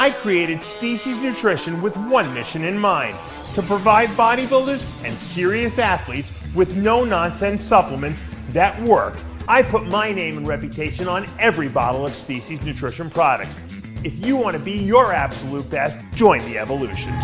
I created Species Nutrition with one mission in mind: to provide bodybuilders and serious athletes with no-nonsense supplements that work. I put my name and reputation on every bottle of Species Nutrition products. If you want to be your absolute best, join the evolution.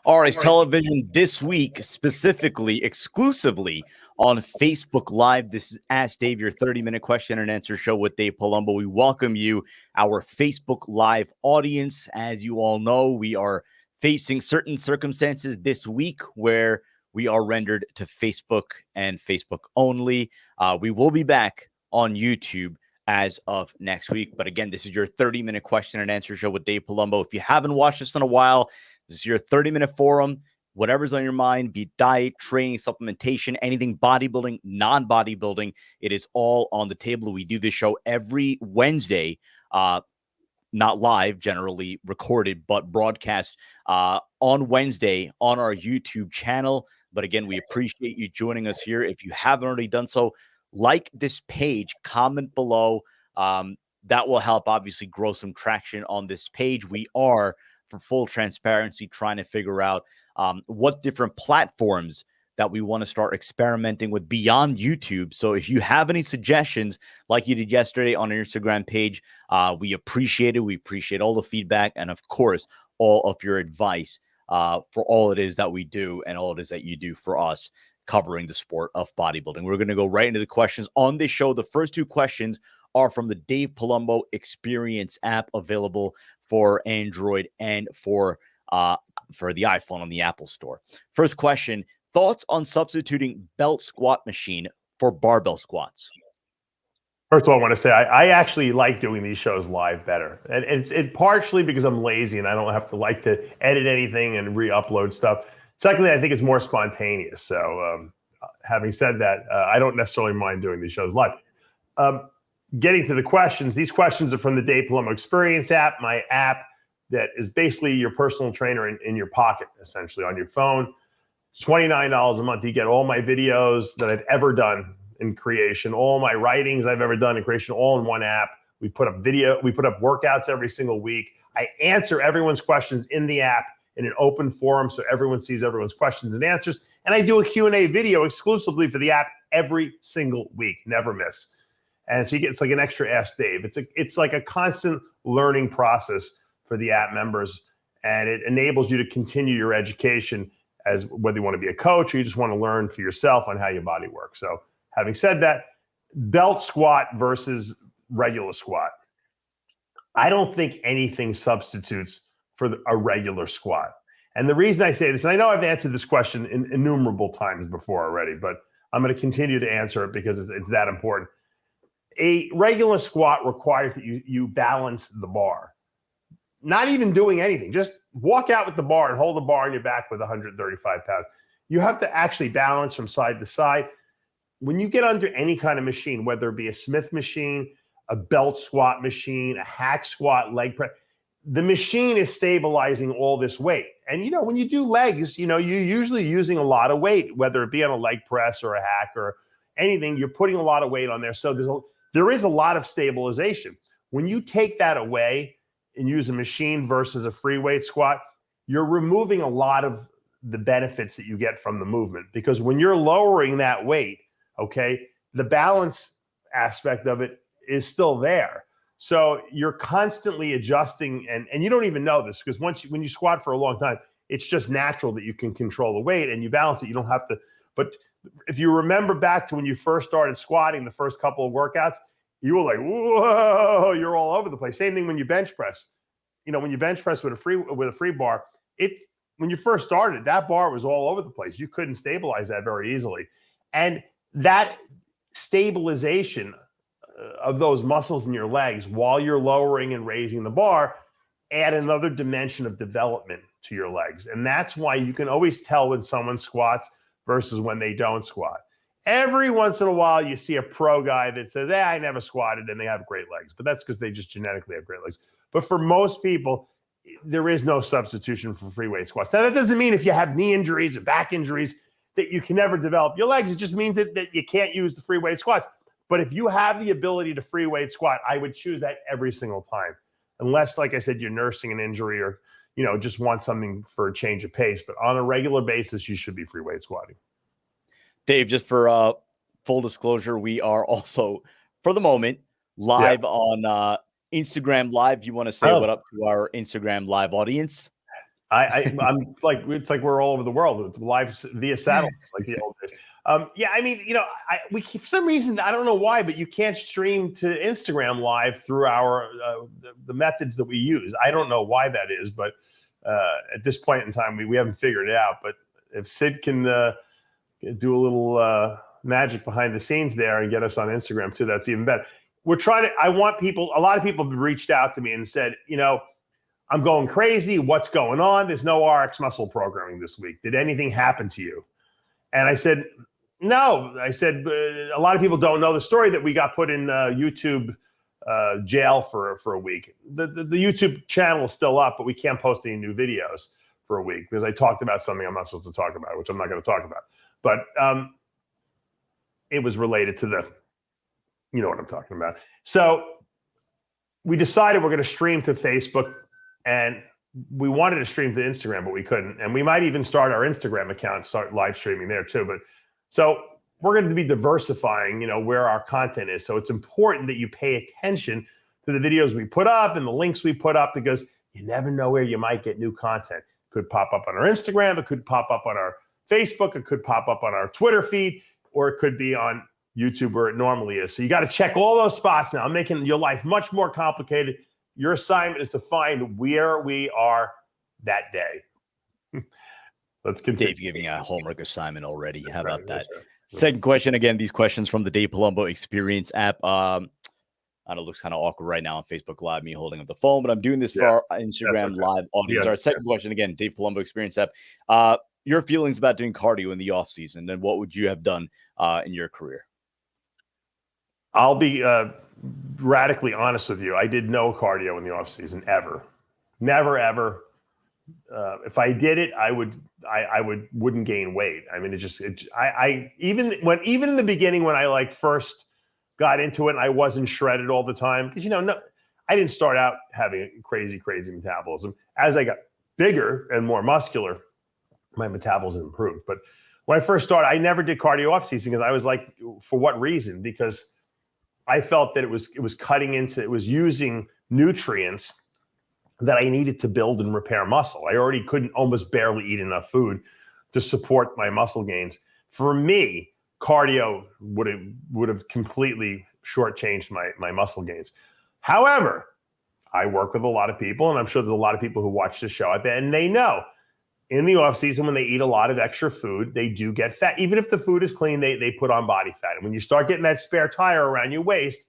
Alright, television this week, specifically, exclusively on Facebook Live. This is Ask Dave, your 30-minute question and answer show with Dave Palumbo. We welcome you, our Facebook Live audience. As you all know, we are facing certain circumstances this week where we are rendered to Facebook and Facebook only. We will be back on YouTube as of next week. But again, this is your 30-minute question and answer show with Dave Palumbo. If you haven't watched this in a while, this is your 30-minute forum. Whatever's on your mind, be it diet, training, supplementation, anything bodybuilding, non-bodybuilding, it is all on the table. We do this show every Wednesday, not live, generally recorded, but broadcast on Wednesday on our YouTube channel. But again, we appreciate you joining us here. If you haven't already done so, like this page, comment below. That will help, obviously, grow some traction on this page. We are, for full transparency, trying to figure out what different platforms that we want to start experimenting with beyond YouTube. So if you have any suggestions, like you did yesterday on our Instagram page, we appreciate it. We appreciate all the feedback and, of course, all of your advice for all it is that we do and all it is that you do for us covering the sport of bodybuilding. We're going to go right into the questions on this show. The first two questions are from the Dave Palumbo Experience app, available for Android and for the iPhone on the Apple Store. First question: thoughts on substituting belt squat machine for barbell squats? First of all, I want to say I actually like doing these shows live better. And it's partially because I'm lazy and I don't have to edit anything and re-upload stuff. Secondly, I think it's more spontaneous. So having said that, I don't necessarily mind doing these shows live. Getting to the questions, these questions are from the Dave Palumbo Experience app, my app that is basically your personal trainer in your pocket, essentially, on your phone. It's $29 a month. You get all my videos that I've ever done in creation, all my writings I've ever done in creation, all in one app. We put up workouts every single week. I answer everyone's questions in the app in an open forum so everyone sees everyone's questions and answers. And I do a Q&A video exclusively for the app every single week, never miss. And so it's like an extra Ask Dave. It's like a constant learning process for the app members, and it enables you to continue your education as whether you want to be a coach or you just want to learn for yourself on how your body works. So having said that, belt squat versus regular squat. I don't think anything substitutes for a regular squat. And the reason I say this, and I know I've answered this question innumerable times before already, but I'm going to continue to answer it because it's that important. A regular squat requires that you balance the bar. Not even doing anything. Just walk out with the bar and hold the bar on your back with 135 pounds. You have to actually balance from side to side. When you get under any kind of machine, whether it be a Smith machine, a belt squat machine, a hack squat, leg press, the machine is stabilizing all this weight. And, when you do legs, you're usually using a lot of weight, whether it be on a leg press or a hack or anything, you're putting a lot of weight on there. So there is a lot of stabilization. When you take that away and use a machine versus a free weight squat, you're removing a lot of the benefits that you get from the movement. Because when you're lowering that weight, okay, the balance aspect of it is still there. So you're constantly adjusting, and you don't even know this because when you squat for a long time, it's just natural that you can control the weight and you balance it. You don't have to. But if you remember back to when you first started squatting, the first couple of workouts, you were like, whoa, you're all over the place. Same thing when you bench press. When you bench press with a free bar, when you first started, that bar was all over the place. You couldn't stabilize that very easily. And that stabilization of those muscles in your legs while you're lowering and raising the bar, add another dimension of development to your legs. And that's why you can always tell when someone squats versus when they don't squat. Every once in a while, you see a pro guy that says, I never squatted, and they have great legs. But that's because they just genetically have great legs. But for most people, there is no substitution for free weight squats. Now, that doesn't mean if you have knee injuries or back injuries that you can never develop your legs. It just means that you can't use the free weight squats. But if you have the ability to free weight squat, I would choose that every single time. Unless, like I said, you're nursing an injury or, just want something for a change of pace. But on a regular basis, you should be free weight squatting. Dave, just for full disclosure, we are also, for the moment, live on Instagram Live. You want to say what up to our Instagram Live audience? I'm like, it's like we're all over the world. It's live via satellite, like the old days. We for some reason, I don't know why, but you can't stream to Instagram Live through our the methods that we use. I don't know why that is, but at this point in time, we haven't figured it out. But if Sid can do a little magic behind the scenes there and get us on Instagram too, that's even better. We're trying to. I want people. A lot of people have reached out to me and said, I'm going crazy. What's going on? There's no RX muscle programming this week. Did anything happen to you? And I said, no. I said, a lot of people don't know the story that we got put in YouTube jail for a week. The YouTube channel is still up, but we can't post any new videos for a week because I talked about something I'm not supposed to talk about, which I'm not going to talk about. But it was related to you know what I'm talking about. So we decided we're going to stream to Facebook, and we wanted to stream to Instagram, but we couldn't. And we might even start our Instagram account, start live streaming there too. But so we're going to be diversifying, where our content is. So it's important that you pay attention to the videos we put up and the links we put up, because you never know where you might get new content. It could pop up on our Instagram. It could pop up on our Facebook. It could pop up on our Twitter feed, or it could be on YouTube where it normally is. So you got to check all those spots now. I'm making your life much more complicated. Your assignment is to find where we are that day. Let's continue. Dave giving a homework assignment already. How about that? Second question. Again, these questions from the Dave Palumbo Experience app. I know it looks kind of awkward right now on Facebook Live, me holding up the phone, but I'm doing this for our Instagram Live audience. Our second question, again, Dave Palumbo Experience app. Your feelings about doing cardio in the off season, and what would you have done in your career? I'll be radically honest with you. I did no cardio in the off season ever, never ever. If I did it, I wouldn't gain weight. I mean, even in the beginning when I first got into it, and I wasn't shredded all the time because I didn't start out having a crazy metabolism. As I got bigger and more muscular, my metabolism improved. But when I first started, I never did cardio off season because I was like, for what reason? Because I felt that it was using nutrients that I needed to build and repair muscle. I already couldn't almost barely eat enough food to support my muscle gains. For me, cardio would have completely shortchanged my muscle gains. However, I work with a lot of people, and I'm sure there's a lot of people who watch this show, I bet, and they know in the off season when they eat a lot of extra food, they do get fat. Even if the food is clean, they put on body fat. And when you start getting that spare tire around your waist,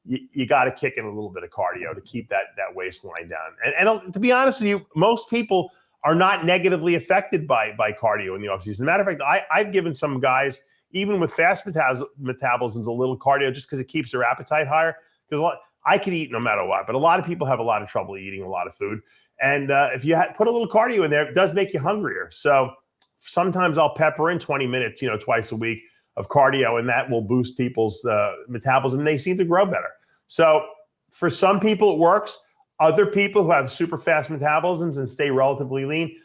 you got to kick in a little bit of cardio to keep that waistline down. And to be honest with you, most people are not negatively affected by cardio in the off season. As a matter of fact, I've given some guys, even with fast metabolisms, a little cardio just because it keeps their appetite higher. Because I can eat no matter what, but a lot of people have a lot of trouble eating a lot of food. And if you put a little cardio in there, it does make you hungrier. So sometimes I'll pepper in 20 minutes, twice a week of cardio, and that will boost people's metabolism. They seem to grow better. So for some people, it works. Other people who have super fast metabolisms and stay relatively lean,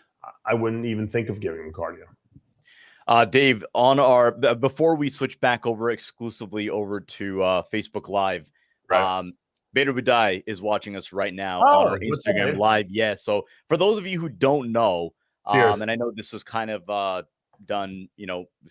I wouldn't even think of giving them cardio. Dave, before we switch back exclusively over to Facebook Live, right. Bader Budai is watching us right now on our Instagram Live. Yeah. So for those of you who don't know, and I know this was kind of done,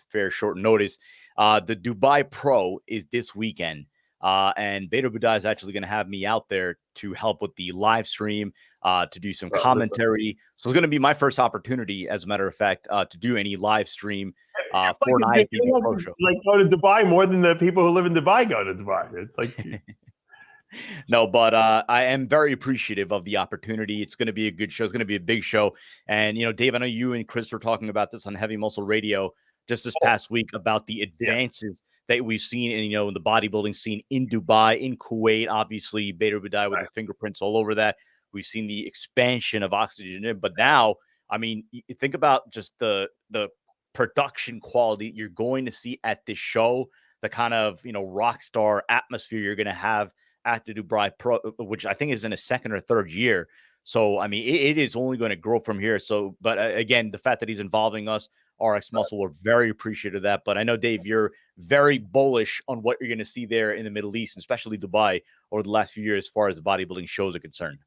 fair short notice, the Dubai Pro is this weekend. And Bader Budai is actually going to have me out there to help with the live stream, to do some commentary. So it's going to be my first opportunity, as a matter of fact, to do any live stream for an Like, IFBB Pro show. like go to Dubai more than the people who live in Dubai go to Dubai. It's like No, but I am very appreciative of the opportunity. It's going to be a good show. It's going to be a big show. And, Dave, I know you and Chris were talking about this on Heavy Muscle Radio just this past week about the advances that we've seen in the bodybuilding scene in Dubai, in Kuwait. Obviously, Bader Budai with his fingerprints all over that. We've seen the expansion of Oxygen. But now, I mean, you think about just the production quality you're going to see at this show, the kind of, rock star atmosphere you're going to have at the Dubai Pro, which I think is in a second or third year. So, I mean, it is only going to grow from here. So, but again, the fact that he's involving us, RX Muscle, we're very appreciative of that. But I know, Dave, you're very bullish on what you're going to see there in the Middle East, especially Dubai, over the last few years as far as the bodybuilding shows are concerned.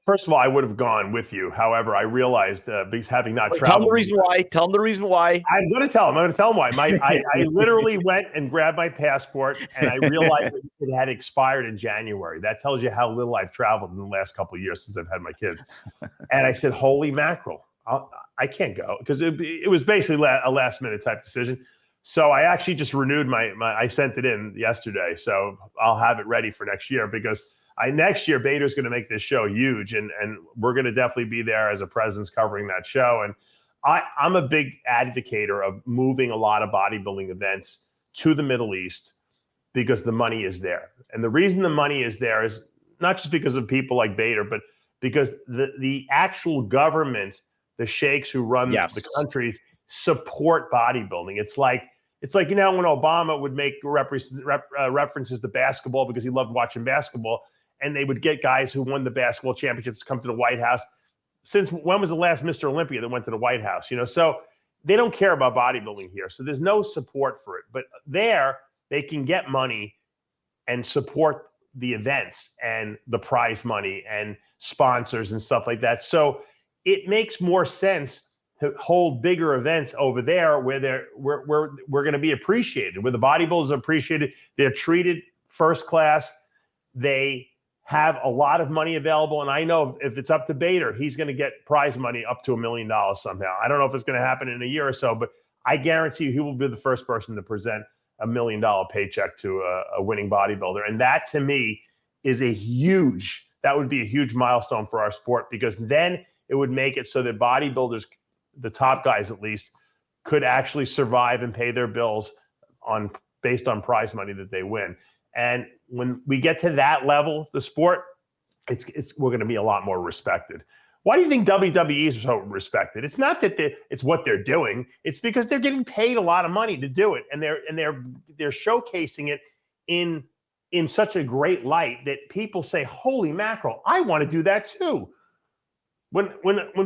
First of all, I would have gone with you. However, I realized because having not traveled. Tell him the reason why. Tell him the reason why. I'm going to tell him. I'm going to tell him why. I literally went and grabbed my passport, and I realized it had expired in January. That tells you how little I've traveled in the last couple of years since I've had my kids. And I said, "Holy mackerel! I can't go," because it was basically a last minute type decision. So I actually just renewed I sent it in yesterday. So I'll have it ready for next year because next year Bader's going to make this show huge, and we're going to definitely be there as a presence covering that show. And I'm a big advocator of moving a lot of bodybuilding events to the Middle East because the money is there. And the reason the money is there is not just because of people like Bader, but because the actual government, the sheikhs who run the countries, support bodybuilding. It's like when Obama would make references to basketball because he loved watching basketball, and they would get guys who won the basketball championships to come to the White House. Since when was the last Mr. Olympia that went to the White House? So they don't care about bodybuilding here. So there's no support for it. But there, they can get money and support the events and the prize money and sponsors and stuff like that. So it makes more sense to hold bigger events over there where we're going to be appreciated, where the bodybuilders are appreciated. They're treated first class. They have a lot of money available. And I know if it's up to Bader, he's going to get prize money up to $1 million somehow. I don't know if it's going to happen in a year or so, but I guarantee you he will be the first person to present $1 million paycheck to a winning bodybuilder. And that to me is that would be a huge milestone for our sport, because then it would make it so that bodybuilders, the top guys at least, could actually survive and pay their bills based on prize money that they win. And when we get to that level, the sport, we're going to be a lot more respected. Why do you think WWE is so respected? It's not that it's what they're doing. It's because they're getting paid a lot of money to do it, and they're showcasing it in such a great light that people say, "Holy mackerel, I want to do that too." When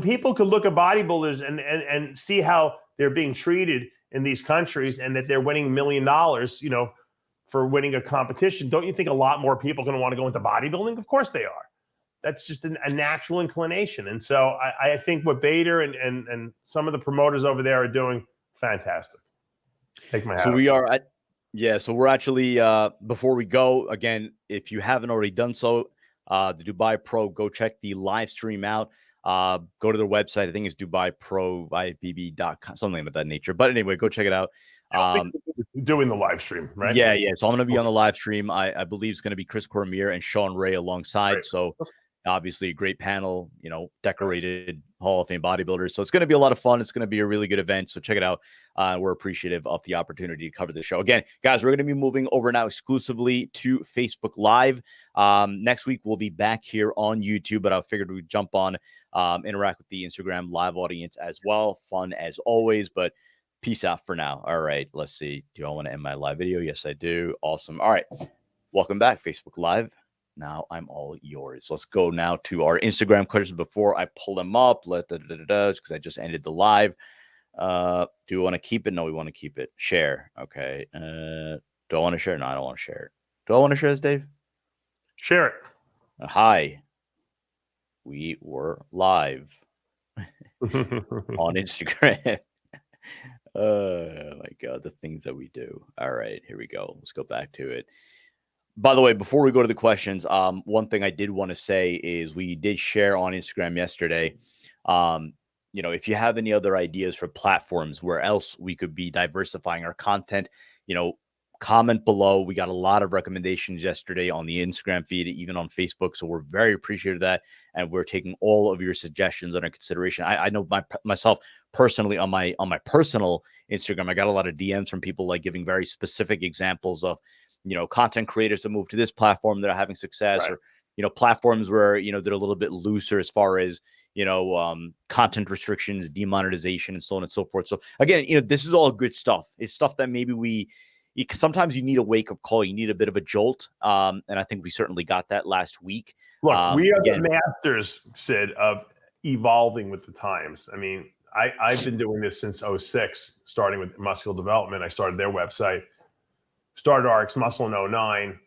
people could look at bodybuilders and see how they're being treated in these countries and that they're winning $1 million, for winning a competition, don't you think a lot more people are going to want to go into bodybuilding? Of course they are. That's just a natural inclination. And so I think what Bader and some of the promoters over there are doing, fantastic. Take my hat. So we are at, so we're actually, before we go, again, if you haven't already done so, the Dubai Pro, go check the live stream out. Go to their website. I think it's DubaiPro.com, something of that nature. But anyway, go check it out. Doing the live stream, right? Yeah. So I'm going to be on the live stream. I believe it's going to be Chris Cormier and Sean Ray alongside. Great. So obviously a great panel, decorated Hall of Fame bodybuilders. So it's going to be a lot of fun. It's going to be a really good event. So check it out. We're appreciative of the opportunity to cover the show. Again, guys, we're going to be moving over now exclusively to Facebook Live. Next week, we'll be back here on YouTube, but I figured we'd jump on, interact with the Instagram live audience as well. Fun as always, but peace out for now. All right, let's see. Do I want to end my live video? Yes, I do. Awesome. All right. Welcome back, Facebook Live. Now I'm all yours. Let's go now to our Instagram questions before I pull them up. Because I just ended the live. Do we want to keep it? No, we want to keep it. Share. Okay. Do I want to share? No, I don't want to share it. Do I want to share this, Dave? Share it. Hi. We were live on Instagram. Oh my God, the things that we do. All right, here we go. Let's go back to it. By the way, before we go to the questions, one thing I did want to say is we did share on Instagram yesterday. if you have any other ideas for platforms where else we could be diversifying our content, comment below. We got a lot of recommendations yesterday on the Instagram feed, even on Facebook. So we're very appreciative of that. And we're taking all of your suggestions under consideration. I know myself personally on my personal Instagram, I got a lot of DMs from people like giving very specific examples of, content creators that move to this platform that are having success, Right. or, platforms where, they're a little bit looser as far as, content restrictions, demonetization, and so on and so forth. So again, this is all good stuff. It's stuff that maybe sometimes you need a wake-up call. You need a bit of a jolt. And I think we certainly got that last week. Look, we are the masters, Sid, of evolving with the times. I mean, I've been doing this since 06, starting with Muscular Development. I started their website, started RX Muscle in 09.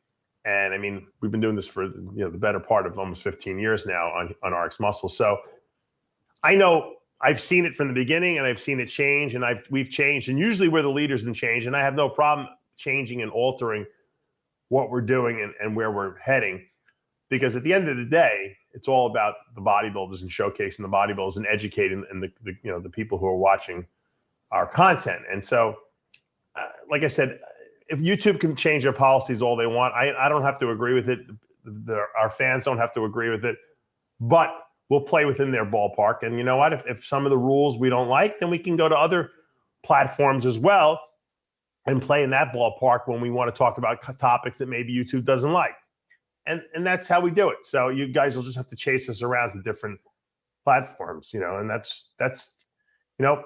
And I mean, we've been doing this for the better part of almost 15 years now on RX Muscle. So I know I've seen it from the beginning, and I've seen it change, and we've changed. And usually we're the leaders in change, and I have no problem changing and altering what we're doing and where we're heading, because at the end of the day, it's all about the bodybuilders and showcasing the bodybuilders and educating and the people who are watching our content. And so, like I said, if YouTube can change their policies all they want, I don't have to agree with it. Our fans don't have to agree with it, but we'll play within their ballpark. And you know what? If some of the rules we don't like, then we can go to other platforms as well and play in that ballpark when we want to talk about topics that maybe YouTube doesn't like. And that's how we do it. So you guys will just have to chase us around to different platforms, and that's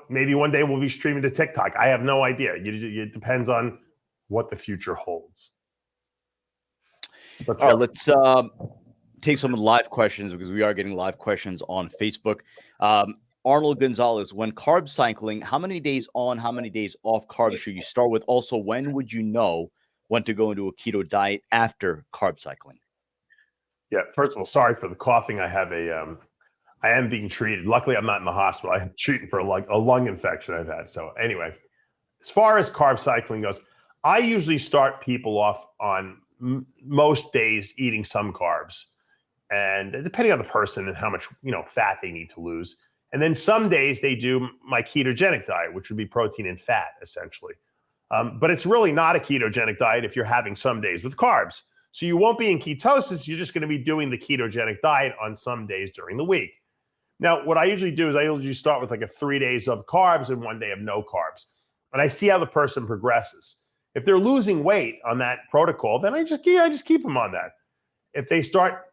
maybe one day we'll be streaming to TikTok. I have no idea. It depends on what the future holds. All right, let's take some of the live questions, because we are getting live questions on Facebook. Arnold Gonzalez, when carb cycling, how many days on, how many days off carbs should you start with? Also, when would you know when to go into a keto diet after carb cycling? Yeah, first of all, sorry for the coughing. I am being treated. Luckily, I'm not in the hospital. I'm treating for a lung infection I've had. So anyway, as far as carb cycling goes, I usually start people off on most days eating some carbs, and depending on the person and how much fat they need to lose. And then some days they do my ketogenic diet, which would be protein and fat, essentially. But it's really not a ketogenic diet if you're having some days with carbs. So you won't be in ketosis. You're just going to be doing the ketogenic diet on some days during the week. Now, what I usually do is I usually start with like 3 days of carbs and 1 day of no carbs. And I see how the person progresses. If they're losing weight on that protocol, then I just keep them on that. If they start,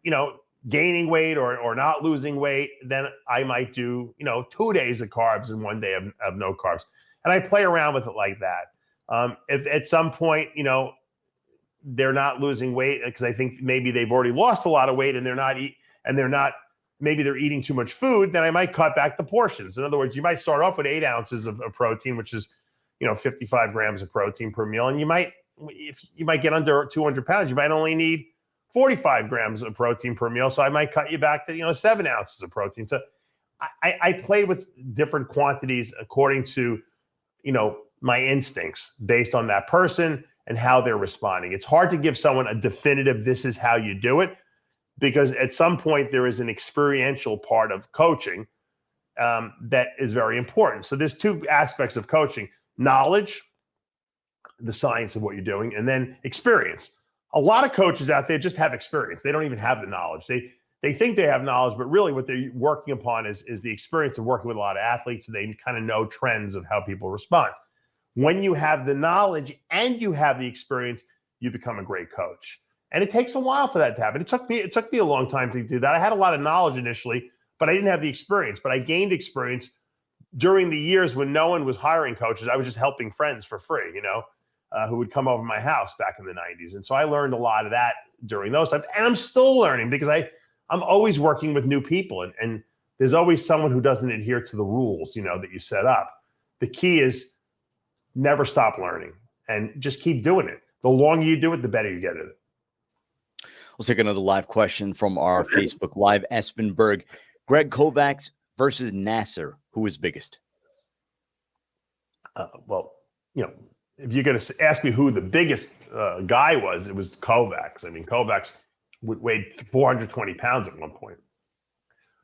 gaining weight or not losing weight, then I might do, 2 days of carbs and 1 day of no carbs. And I play around with it like that. If at some point, they're not losing weight, because I think maybe they've already lost a lot of weight and maybe they're eating too much food, then I might cut back the portions. In other words, you might start off with 8 ounces of protein, which is, 55 grams of protein per meal. And if you might get under 200 pounds, you might only need 45 grams of protein per meal. So I might cut you back to, 7 ounces of protein. So I play with different quantities according to, my instincts based on that person and how they're responding. It's hard to give someone a definitive, this is how you do it, because at some point there is an experiential part of coaching that is very important. So there's 2 aspects of coaching: knowledge, the science of what you're doing, and then experience. A lot of coaches out there just have experience. They don't even have the knowledge. They think they have knowledge, but really what they're working upon is the experience of working with a lot of athletes. And they kind of know trends of how people respond. When you have the knowledge and you have the experience, you become a great coach. And it takes a while for that to happen. It took me a long time to do that. I had a lot of knowledge initially, but I didn't have the experience. But I gained experience during the years when no one was hiring coaches. I was just helping friends for free, who would come over my house back in the 90s. And so I learned a lot of that during those times. And I'm still learning, because I'm always working with new people. And there's always someone who doesn't adhere to the rules, that you set up. The key is never stop learning and just keep doing it. The longer you do it, the better you get at it. We'll take another live question from our Facebook Live. Espenberg, Greg Kovacs versus Nasser, who is biggest? Well, if you're going to ask me who the biggest guy was, it was Kovacs. I mean, Kovacs weighed 420 pounds at one point.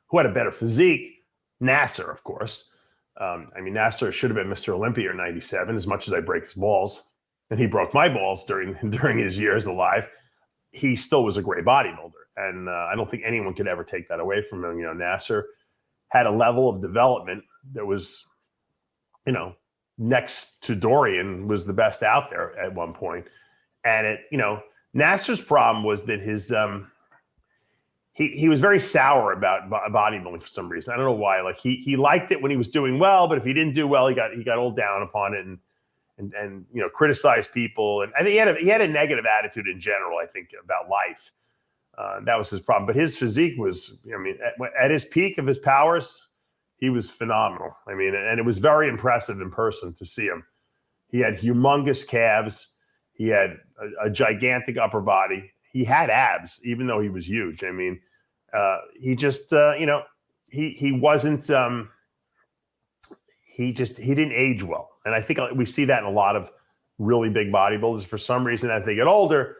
Who had a better physique, Nasser, of course. I mean, Nasser should have been Mr. Olympia in '97, as much as I break his balls, and he broke my balls during his years alive. He still was a great bodybuilder, and I don't think anyone could ever take that away from him. You know, Nasser had a level of development that was, you know, next to Dorian, was the best out there at one point. And it, you know, Nasser's problem was that his he was very sour about bodybuilding for some reason. I don't know why. Like he liked it when he was doing well, but if he didn't do well, he got all down upon it and you know, criticized people. And I think he had a negative attitude in general, I think, about life. That was his problem. But his physique was, I mean, at his peak of his powers, he was phenomenal. I mean, and it was very impressive in person to see him. He had humongous calves. He had a gigantic upper body. He had abs, even though he was huge. I mean, he just, you know, he wasn't, he didn't age well. And I think we see that in a lot of really big bodybuilders. For some reason, as they get older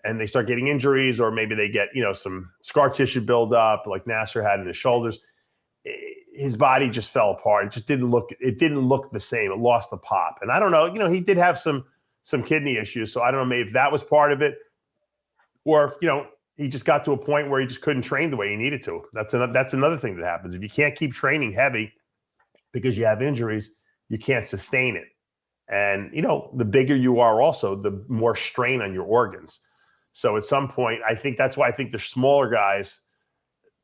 and they start getting injuries, or maybe they get, you know, some scar tissue buildup like Nasser had in his shoulders, his body just fell apart. It just didn't look the same. It lost the pop. And I don't know, you know, he did have some kidney issues. So I don't know, maybe if that was part of it, or if, you know, he just got to a point where he just couldn't train the way he needed to. That's another thing that happens. If you can't keep training heavy because you have injuries, you can't sustain it. And, you know, the bigger you are also, the more strain on your organs. So at some point, I think that's why I think the smaller guys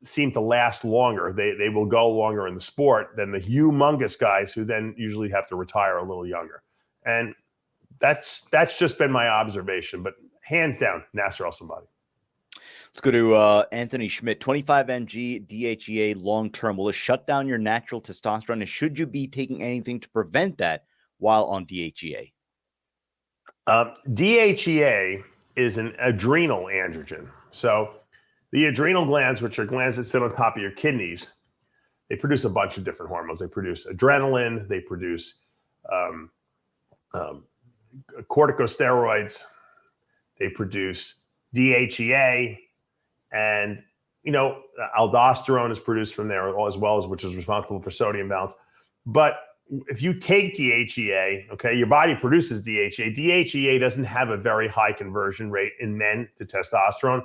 seem to last longer. They will go longer in the sport than the humongous guys who then usually have to retire a little younger. And that's just been my observation. But hands down, Nasser Al-Somebody. Let's go to Anthony Schmidt. 25 mg DHEA long-term. Will it shut down your natural testosterone? And should you be taking anything to prevent that while on DHEA? DHEA is an adrenal androgen. So the adrenal glands, which are glands that sit on top of your kidneys, they produce a bunch of different hormones. They produce adrenaline. They produce corticosteroids. They produce DHEA. And, you know, aldosterone is produced from there as well, as which is responsible for sodium balance. But if you take DHEA, okay, your body produces DHEA. DHEA doesn't have a very high conversion rate in men to testosterone.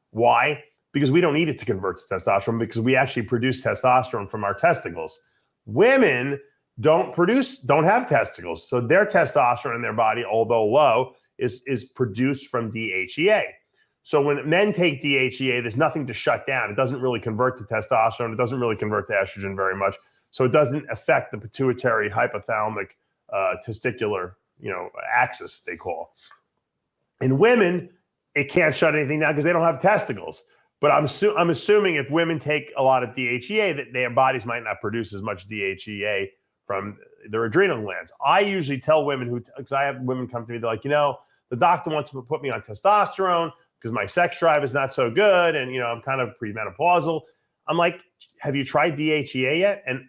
Why? Because we don't need it to convert to testosterone, because we actually produce testosterone from our testicles. Women don't have testicles. So their testosterone in their body, although low, is produced from DHEA. So when men take DHEA, there's nothing to shut down. It doesn't really convert to testosterone. It doesn't really convert to estrogen very much. So it doesn't affect the pituitary hypothalamic testicular, you know, axis, they call. In women, it can't shut anything down because they don't have testicles. But I'm assuming if women take a lot of DHEA, that their bodies might not produce as much DHEA from their adrenal glands. I usually tell women because I have women come to me, they're like, you know, the doctor wants to put me on testosterone because my sex drive is not so good, and, you know, I'm kind of premenopausal. I'm like, have you tried DHEA yet? And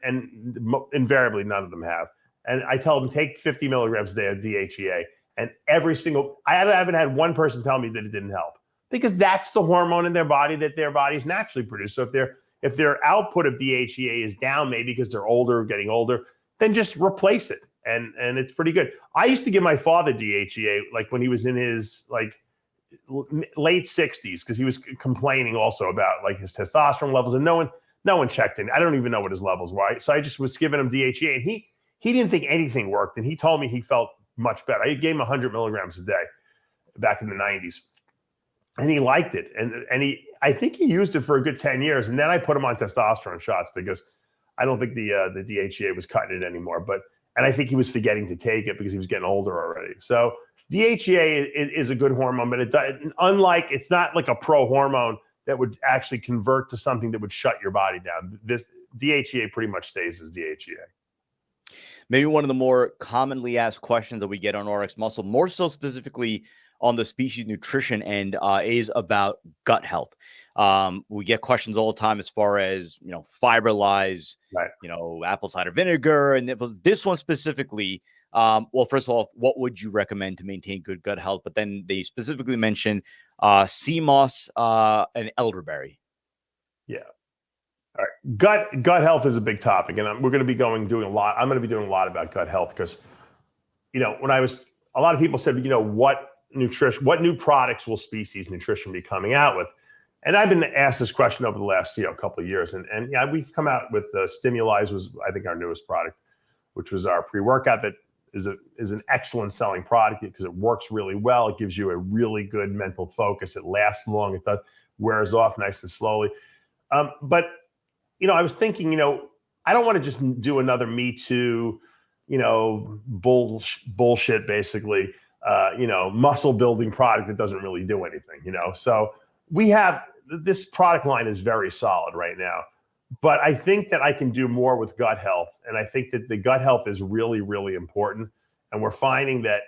invariably, none of them have. And I tell them, take 50 milligrams a day of DHEA. And I haven't had one person tell me that it didn't help, because that's the hormone in their body that their bodies naturally produce. So if their output of DHEA is down, maybe because they're older, getting older, then just replace it. And it's pretty good. I used to give my father DHEA, like when he was in his late 60s, because he was complaining also about like his testosterone levels, and no one checked in. I don't even know what his levels were. So I just was giving him DHEA, and he didn't think anything worked, and he told me he felt much better. I gave him 100 milligrams a day back in the 90s, and he liked it. And I think he used it for a good 10 years, and then I put him on testosterone shots because I don't think the DHEA was cutting it anymore. And I think he was forgetting to take it because he was getting older already. So DHEA is a good hormone, but it's not like a pro hormone that would actually convert to something that would shut your body down. This DHEA pretty much stays as DHEA. Maybe one of the more commonly asked questions that we get on RX Muscle, more so specifically on the species nutrition end, is about gut health. We get questions all the time as far as, you know, Fiberlize, right, you know, apple cider vinegar, and this one specifically. Well, first of all, what would you recommend to maintain good gut health? But then they specifically mention sea moss and elderberry. Yeah. Gut health is a big topic, and we're going to be doing a lot. I'm going to be doing a lot about gut health because, when a lot of people said, what new products will Species Nutrition be coming out with? And I've been asked this question over the last, couple of years, and yeah, we've come out with Stimulize was, I think, our newest product, which was our pre-workout that is an excellent selling product because it works really well. It gives you a really good mental focus. It lasts long. It wears off nice and slowly. But I was thinking, I don't want to just do another Me Too, bullshit, basically, muscle building product that doesn't really do anything, So this product line is very solid right now, but I think that I can do more with gut health. And I think that the gut health is really, really important. And we're finding that,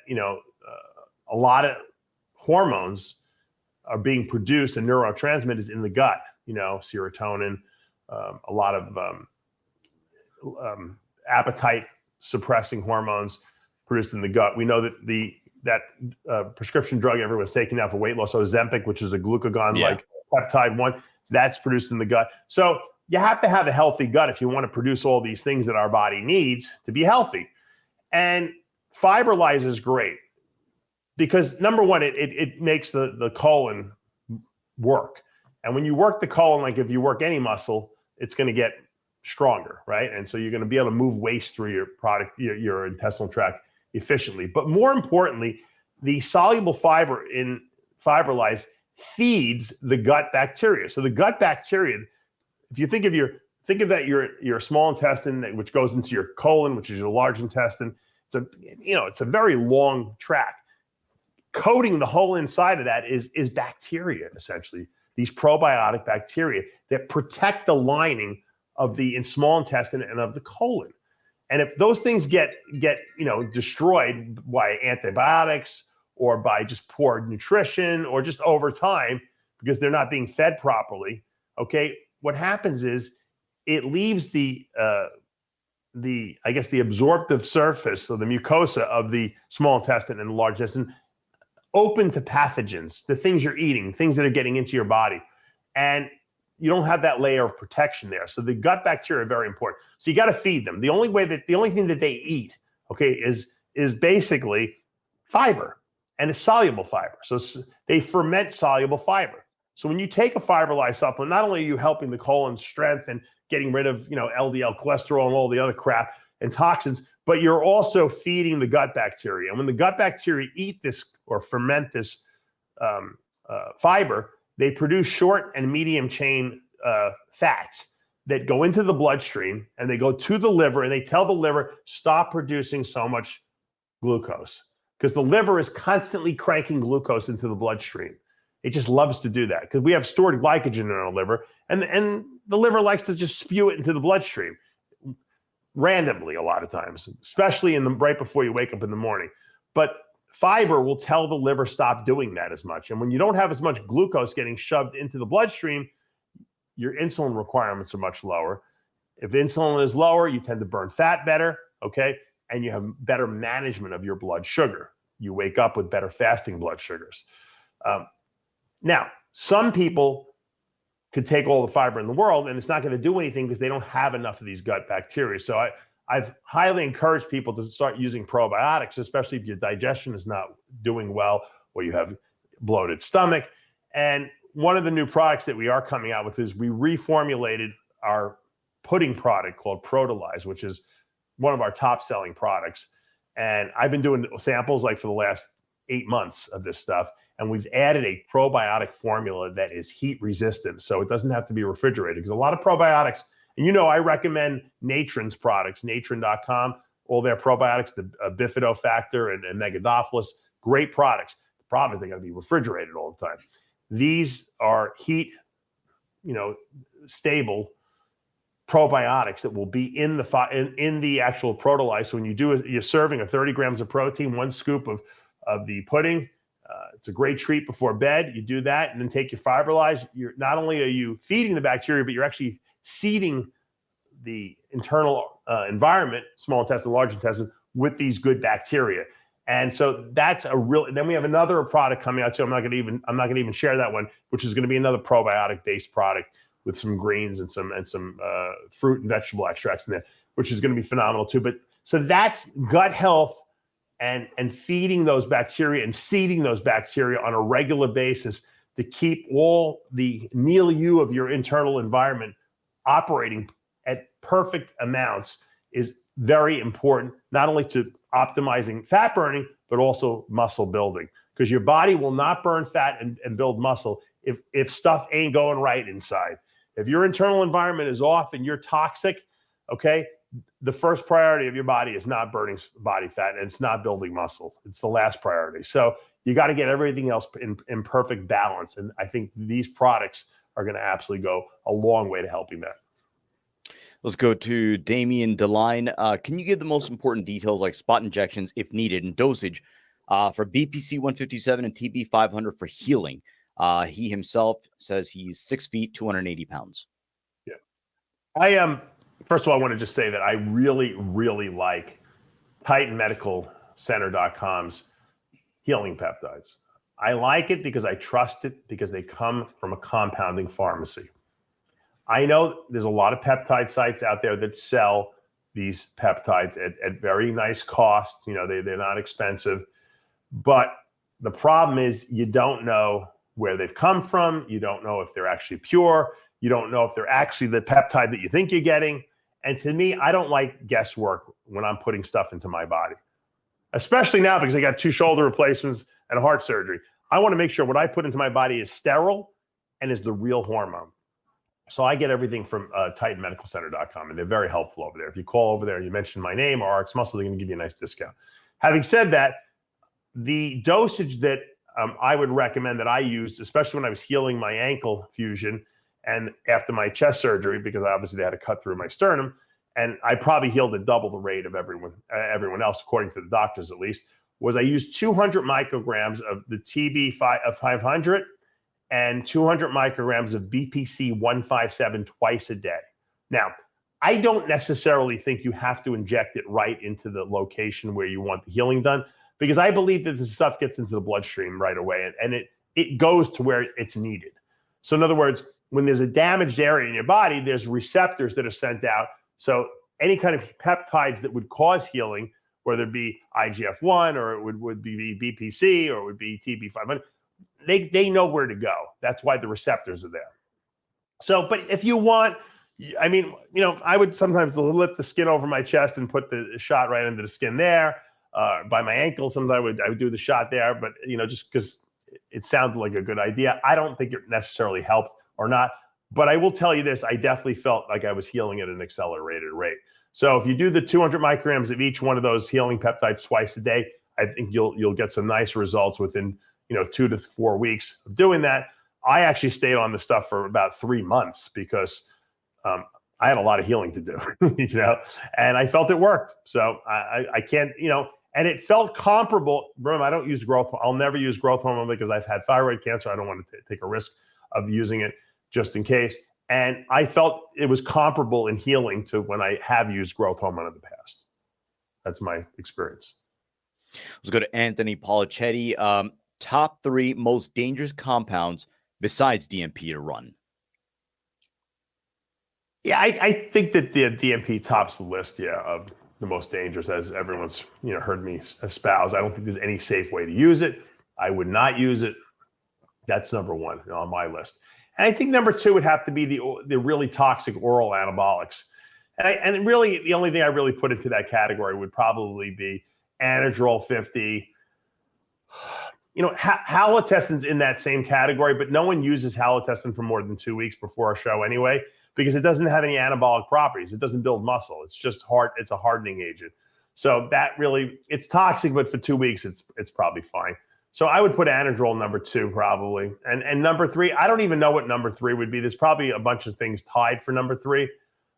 a lot of hormones are being produced and neurotransmitters in the gut, serotonin, a lot of appetite suppressing hormones produced in the gut. We know that prescription drug everyone's taking now for weight loss, Ozempic, which is a glucagon-like peptide one, that's produced in the gut. So you have to have a healthy gut if you want to produce all these things that our body needs to be healthy. And Fiberlyze is great because, number one, it makes the colon work. And when you work the colon, like if you work any muscle, it's going to get stronger, right? And so you're going to be able to move waste through your intestinal tract efficiently. But more importantly, the soluble fiber in Fiberlyze feeds the gut bacteria. So the gut bacteria, if you think of your small intestine, which goes into your colon, which is your large intestine, it's a very long tract. Coating the whole inside of that is bacteria, essentially. These probiotic bacteria that protect the lining of the small intestine and of the colon. And if those things get destroyed by antibiotics or by just poor nutrition or just over time because they're not being fed properly, okay, what happens is it leaves the absorptive surface, so the mucosa of the small intestine and the large intestine, open to pathogens, the things you're eating, things that are getting into your body. And you don't have that layer of protection there. So the gut bacteria are very important. So you got to feed them. The only thing that they eat, okay, is basically fiber, and it's soluble fiber. So they ferment soluble fiber. So when you take a Fiberlyze supplement, not only are you helping the colon strength and getting rid of, LDL cholesterol and all the other crap and toxins, but you're also feeding the gut bacteria. And when the gut bacteria eat this or ferment this fiber, they produce short and medium chain fats that go into the bloodstream, and they go to the liver, and they tell the liver, stop producing so much glucose, because the liver is constantly cranking glucose into the bloodstream. It just loves to do that because we have stored glycogen in our liver, and the liver likes to just spew it into the bloodstream randomly a lot of times, especially right before you wake up in the morning. But fiber will tell the liver stop doing that as much. And when you don't have as much glucose getting shoved into the bloodstream, your insulin requirements are much lower. If insulin is lower, you tend to burn fat better, okay? And you have better management of your blood sugar. You wake up with better fasting blood sugars. Now, some people could take all the fiber in the world and it's not going to do anything because they don't have enough of these gut bacteria. So I've highly encouraged people to start using probiotics, especially if your digestion is not doing well or you have bloated stomach. And one of the new products that we are coming out with is we reformulated our pudding product called Peptides, which is one of our top selling products. And I've been doing samples like for the last 8 months of this stuff. And we've added a probiotic formula that is heat resistant. So it doesn't have to be refrigerated, because a lot of probiotics, and I recommend Natron's products, natron.com, all their probiotics, the bifidobacter and megadophilus, great products. The problem is they got to be refrigerated all the time. These are heat, stable probiotics that will be in the actual Peptides. So when you're serving a 30 grams of protein, 1 scoop of the pudding, it's a great treat before bed. You do that and then take your Fiberlyze. Not only are you feeding the bacteria, but you're actually seeding the internal environment, small intestine, large intestine, with these good bacteria. And so that's then we have another product coming out too. I'm not going to even share that one, which is going to be another probiotic based product, with some greens and some fruit and vegetable extracts in there, which is going to be phenomenal too. But so that's gut health and feeding those bacteria and seeding those bacteria on a regular basis to keep all the milieu of your internal environment operating at perfect amounts is very important, not only to optimizing fat burning, but also muscle building, because your body will not burn fat and build muscle if stuff ain't going right inside. If your internal environment is off and you're toxic, okay, the first priority of your body is not burning body fat and it's not building muscle. It's the last priority. So you got to get everything else in perfect balance. And I think these products are going to absolutely go a long way to helping that. Let's go to Damian Deline. Can you give the most important details like spot injections if needed and dosage for BPC 157 and TB 500 for healing? He himself says he's 6 feet, 280 pounds. Yeah. I am. First of all, I want to just say that I really, really like TitanMedicalCenter.com's healing peptides. I like it because I trust it because they come from a compounding pharmacy. I know there's a lot of peptide sites out there that sell these peptides at very nice costs. You know, they're not expensive, but the problem is you don't know where they've come from. You don't know if they're actually pure. You don't know if they're actually the peptide that you think you're getting. And to me, I don't like guesswork when I'm putting stuff into my body, especially now because I got 2 shoulder replacements and a heart surgery. I want to make sure what I put into my body is sterile and is the real hormone. So I get everything from TitanMedicalCenter.com, and they're very helpful over there. If you call over there, you mention my name or RX Muscle, they're going to give you a nice discount. Having said that, the dosage that I would recommend that I used, especially when I was healing my ankle fusion and after my chest surgery, because obviously they had to cut through my sternum, and I probably healed at double the rate of everyone else, according to the doctors at least, was I used 200 micrograms of the TB 500 and 200 micrograms of BPC 157 twice a day. Now, I don't necessarily think you have to inject it right into the location where you want the healing done, because I believe that this stuff gets into the bloodstream right away and it goes to where it's needed. So in other words, when there's a damaged area in your body, there's receptors that are sent out. So any kind of peptides that would cause healing, whether it be IGF-1 or it would be BPC or it would be TB500, they know where to go. That's why the receptors are there. So, but if you want, I mean, you know, I would sometimes lift the skin over my chest and put the shot right into the skin there. By my ankle, sometimes I would do the shot there, but you know, just because it sounded like a good idea, I don't think it necessarily helped or not. But I will tell you this, I definitely felt like I was healing at an accelerated rate. So if you do the 200 micrograms of each one of those healing peptides twice a day, I think you'll get some nice results within 2 to 4 weeks of doing that. I actually stayed on the stuff for about 3 months because I had a lot of healing to do, and I felt it worked. So I can't, and it felt comparable. Remember, I don't use growth. I'll never use growth hormone because I've had thyroid cancer. I don't want to take a risk of using it just in case. And I felt it was comparable in healing to when I have used growth hormone in the past. That's my experience. Let's go to Anthony Polichetti. Top 3 most dangerous compounds besides DMP to run. Yeah, I think that the DMP tops the list, of the most dangerous, as everyone's heard me espouse. I don't think there's any safe way to use it. I would not use it. That's number 1 on my list. And I think number 2 would have to be the really toxic oral anabolics. And really, the only thing I really put into that category would probably be Anadrol 50. Halotestin's in that same category, but no one uses halotestin for more than 2 weeks before a show anyway, because it doesn't have any anabolic properties. It doesn't build muscle. It's just hard. It's a hardening agent. So that really, it's toxic, but for 2 weeks, it's probably fine. So I would put Anadrol number 2 probably. And number 3, I don't even know what number 3 would be. There's probably a bunch of things tied for number 3,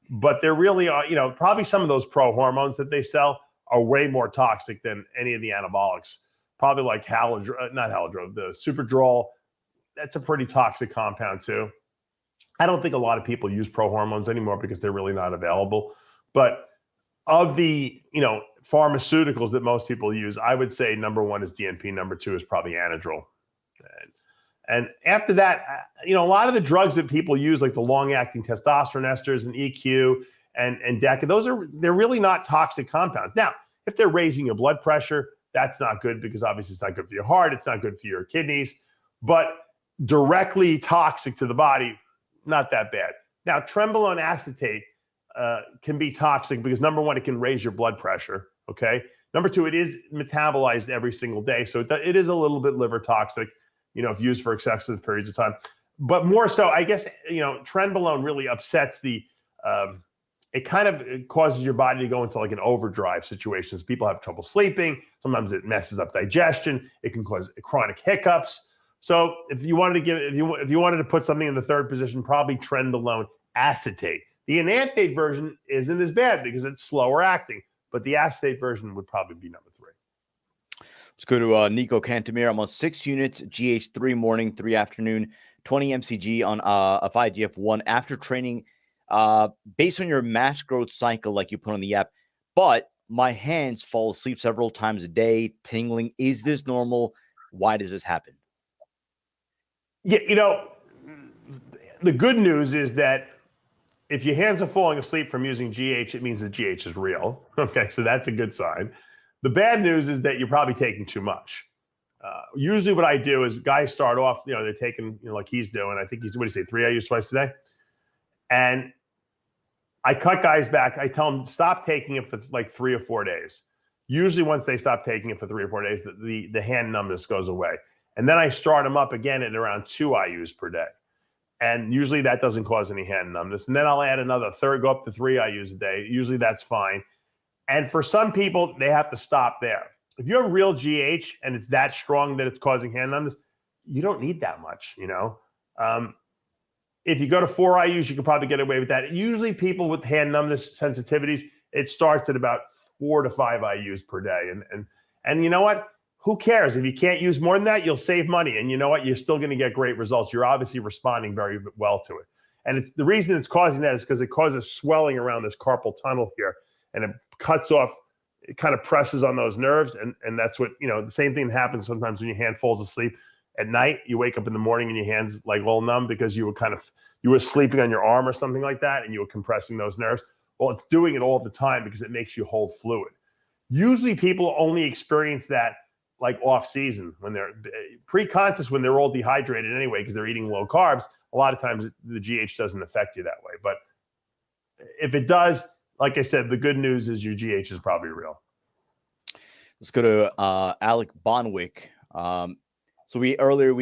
but there really are, probably some of those pro hormones that they sell are way more toxic than any of the anabolics. Probably like the Superdrol. That's a pretty toxic compound too. I don't think a lot of people use pro hormones anymore because they're really not available. But of the, pharmaceuticals that most people use, I would say number 1 is DNP. Number 2 is probably Anadrol. And after that, a lot of the drugs that people use, like the long-acting testosterone esters and EQ and DECA, they're really not toxic compounds. Now, if they're raising your blood pressure, that's not good because obviously it's not good for your heart, it's not good for your kidneys, but directly toxic to the body, not that bad. Now, trenbolone acetate can be toxic because number one, it can raise your blood pressure, okay? Number two, it is metabolized every single day, so it is a little bit liver toxic, if used for excessive periods of time. But more so, I guess, trenbolone really upsets it kind of causes your body to go into like an overdrive situations. People have trouble sleeping. Sometimes it messes up digestion. It can cause chronic hiccups. So if you wanted to put something in the third position, probably trenbolone acetate. The enanthate version isn't as bad because it's slower acting, but the acetate version would probably be number 3. Let's go to Nico Cantemir. I'm on 6 units, GH 3 morning, 3 afternoon, 20 mcg on a 5GF1 after training. Based on your mass growth cycle, like you put on the app, but my hands fall asleep several times a day, tingling. Is this normal? Why does this happen? Yeah, the good news is that if your hands are falling asleep from using GH, it means that GH is real. Okay, so that's a good sign. The bad news is that you're probably taking too much. Usually what I do is guys start off, they're taking, like he's doing, I think he's, 3 IUs twice a day? And I cut guys back. I tell them, stop taking it for like 3 or 4 days. Usually once they stop taking it for 3 or 4 days, the hand numbness goes away. And then I start them up again at around 2 IUs per day. And usually that doesn't cause any hand numbness. And then I'll add another third, go up to 3 IUs a day. Usually that's fine. And for some people, they have to stop there. If you have real GH and it's that strong that it's causing hand numbness, you don't need that much, If you go to 4 IUs, you can probably get away with that. Usually people with hand numbness sensitivities, it starts at about 4 to 5 IUs per day. And you know what? Who cares? If you can't use more than that, you'll save money. And you know what? You're still going to get great results. You're obviously responding very well to it. And the reason it's causing that is because it causes swelling around this carpal tunnel here. And it cuts off, it kind of presses on those nerves. And that's what, the same thing happens sometimes when your hand falls asleep at night. You wake up in the morning and your hand's like all numb because you were sleeping on your arm or something like that and you were compressing those nerves. Well, it's doing it all the time because it makes you hold fluid. Usually people only experience that like off season when they're pre-contest, when they're all dehydrated anyway because they're eating low carbs. A lot of times the GH doesn't affect you that way. But if it does, like I said, the good news is your GH is probably real. Let's go to Alec Bonwick. So we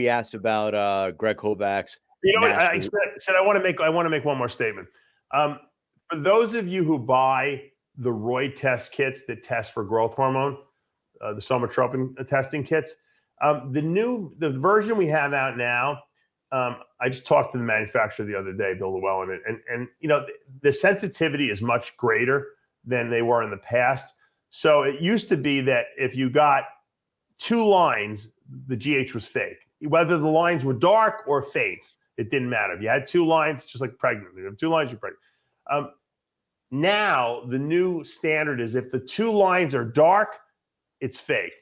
asked about Greg Kovacs. I said I want to make one more statement. For those of you who buy the Roy test kits that test for growth hormone, the somatropin testing kits, the version we have out now, I just talked to the manufacturer the other day, Bill Llewellyn, and the sensitivity is much greater than they were in the past. So it used to be that if you got 2 lines, the GH was fake. Whether the lines were dark or faint, it didn't matter. If you had 2 lines, just like pregnant, you have 2 lines, you're pregnant. Now the new standard is if the 2 lines are dark, it's fake.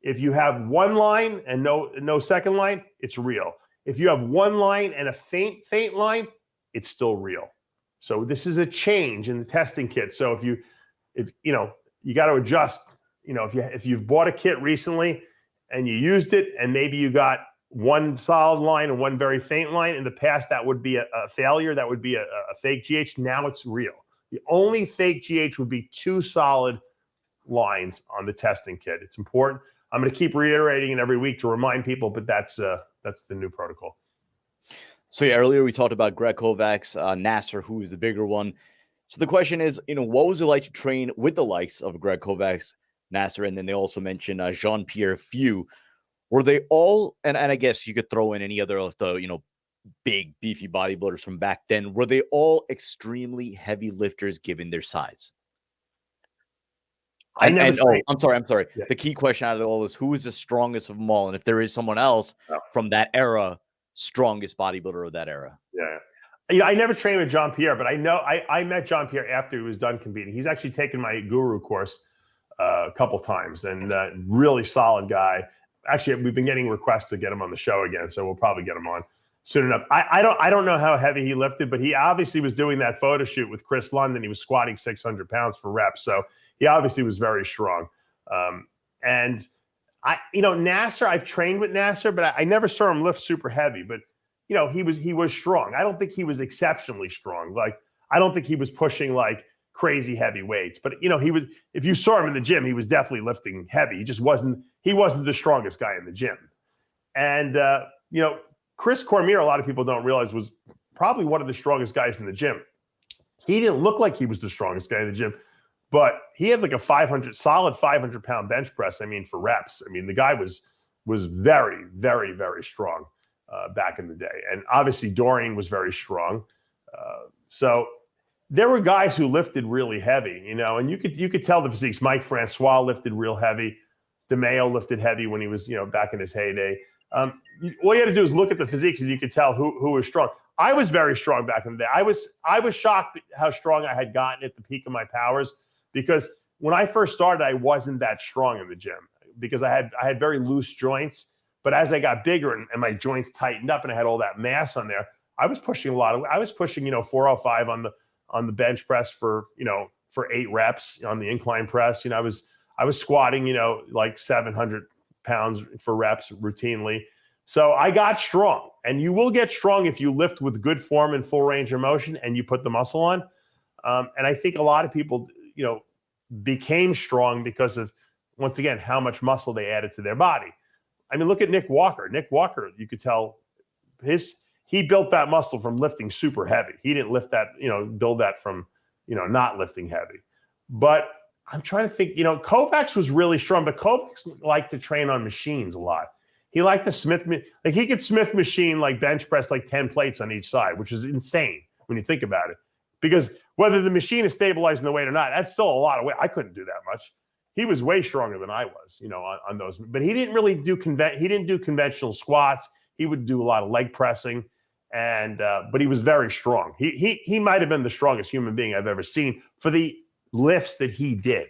If you have 1 line and no second line, it's real. If you have 1 line and a faint line, it's still real. So this is a change in the testing kit. So if you got to adjust. If you've bought a kit recently and you used it and maybe you got 1 solid line and 1 very faint line, in the past that would be a failure. That would be a fake GH. Now it's real. The only fake GH would be 2 solid lines on the testing kit. It's important. I'm going to keep reiterating it every week to remind people, but that's the new protocol. So yeah, earlier we talked about Greg Kovacs, Nasser, who is the bigger one. So the question is, what was it like to train with the likes of Greg Kovacs, Nasser, and then they also mentioned Jean-Pierre Few. Were they all, and I guess you could throw in any other of the, big, beefy bodybuilders from back then, were they all extremely heavy lifters given their size? I'm sorry. Yeah. The key question out of all is, who is the strongest of them all? And if there is someone else from that era, strongest bodybuilder of that era. Yeah. I never trained with Jean-Pierre, but I know I met Jean-Pierre after he was done competing. He's actually taken my guru course a couple times, and really solid guy. Actually, we've been getting requests to get him on the show again, so we'll probably get him on soon enough. I don't know how heavy he lifted, but he obviously was doing that photo shoot with Chris London. He was squatting 600 pounds for reps, so he obviously was very strong. And Nasser, I've trained with Nasser, but I never saw him lift super heavy. But he was strong. I don't think he was exceptionally strong. Like, I don't think he was pushing like crazy heavy weights. But he was. If you saw him in the gym, he was definitely lifting heavy. He just wasn't. He wasn't the strongest guy in the gym. And Chris Cormier, a lot of people don't realize, was probably one of the strongest guys in the gym. He didn't look like he was the strongest guy in the gym, but he had like a solid 500-pound bench press. I mean, for reps. I mean, the guy was very, very, very strong back in the day. And obviously Dorian was very strong. So there were guys who lifted really heavy, and you could tell the physiques. Mike Francois lifted real heavy. DeMeo lifted heavy when he was, back in his heyday. All you had to do is look at the physiques and you could tell who was strong. I was very strong back in the day. I was shocked how strong I had gotten at the peak of my powers, because when I first started, I wasn't that strong in the gym because I had very loose joints. But as I got bigger and my joints tightened up and I had all that mass on there, I was pushing 405 on the bench press for 8 reps on the incline press. I was squatting, like 700 pounds for reps routinely. So I got strong, and you will get strong if you lift with good form and full range of motion and you put the muscle on. And I think a lot of people, became strong because of, once again, how much muscle they added to their body. I mean, look at Nick Walker. Nick Walker, you could tell he built that muscle from lifting super heavy. He didn't lift that, build that from, not lifting heavy. But I'm trying to think, Kovacs was really strong, but Kovacs liked to train on machines a lot. He liked to he could Smith machine, like bench press, like 10 plates on each side, which is insane when you think about it. Because whether the machine is stabilizing the weight or not, that's still a lot of weight. I couldn't do that much. He was way stronger than I was, on those. But he didn't really do conventional squats. He would do a lot of leg pressing, but he was very strong. He might have been the strongest human being I've ever seen for the lifts that he did.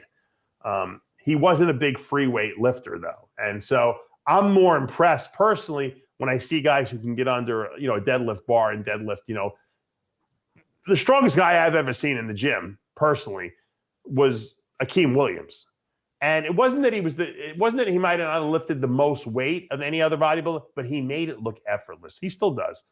He wasn't a big free weight lifter though. And so I'm more impressed personally when I see guys who can get under, a deadlift bar and deadlift, the strongest guy I've ever seen in the gym personally was Akeem Williams. And it wasn't that he might not have lifted the most weight of any other bodybuilder, but he made it look effortless. He still does.